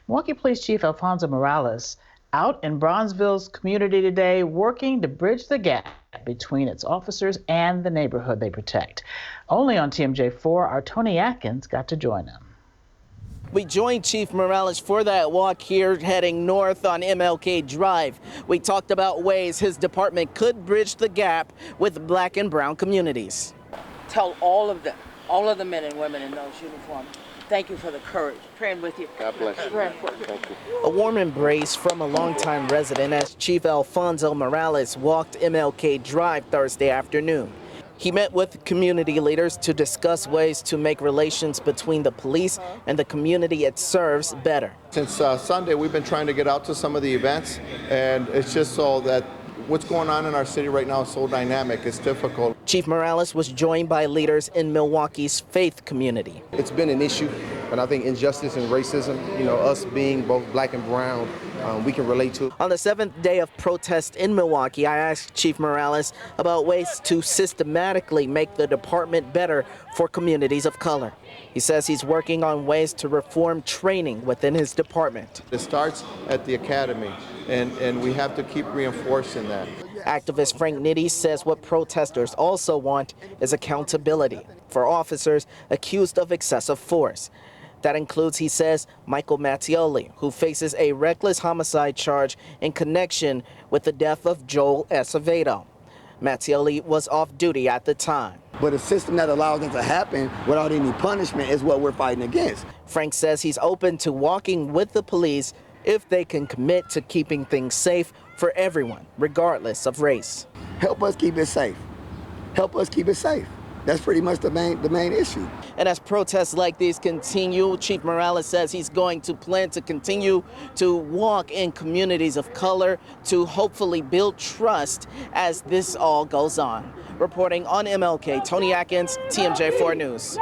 Milwaukee Police Chief Alfonso Moarles out in Bronzeville's community today working to bridge the gap between its officers and the neighborhood they protect. Only on TMJ4, our Tony Atkins got to join him. We joined Chief Moarles for that walk here heading north on MLK Drive. We talked about ways his department could bridge the gap with black and brown communities. Tell all of the men and women in those uniforms, thank you for the courage. Praying with you. God bless you. Very important. Thank you. A warm embrace from a longtime resident as Chief Alfonso Moarles walked MLK Drive Thursday afternoon. He met with community leaders to discuss ways to make relations between the police and the community it serves better. Since Sunday, we've been trying to get out to some of the events, and it's just so that what's going on in our city right now is so dynamic, it's difficult. Chief Moarles was joined by leaders in Milwaukee's faith community. It's been an issue, and I think injustice and racism, us being both black and brown, we can relate to. On the 7th day of protest in Milwaukee, I asked Chief Moarles about ways to systematically make the department better for communities of color. He says he's working on ways to reform training within his department. It starts at the academy, and we have to keep reinforcing that. Activist Frank Nitty says what protesters also want is accountability for officers accused of excessive force. That includes, he says, Michael Mattioli, who faces a reckless homicide charge in connection with the death of Joel Acevedo. Mattioli was off duty at the time. But a system that allows it to happen without any punishment is what we're fighting against. Frank says he's open to walking with the police if they can commit to keeping things safe for everyone, regardless of race. Help us keep it safe. Help us keep it safe. That's pretty much the main issue. And as protests like these continue, Chief Moarles says he's going to plan to continue to walk in communities of color to hopefully build trust as this all goes on. Reporting on MLK, Tony Atkins, TMJ4 News.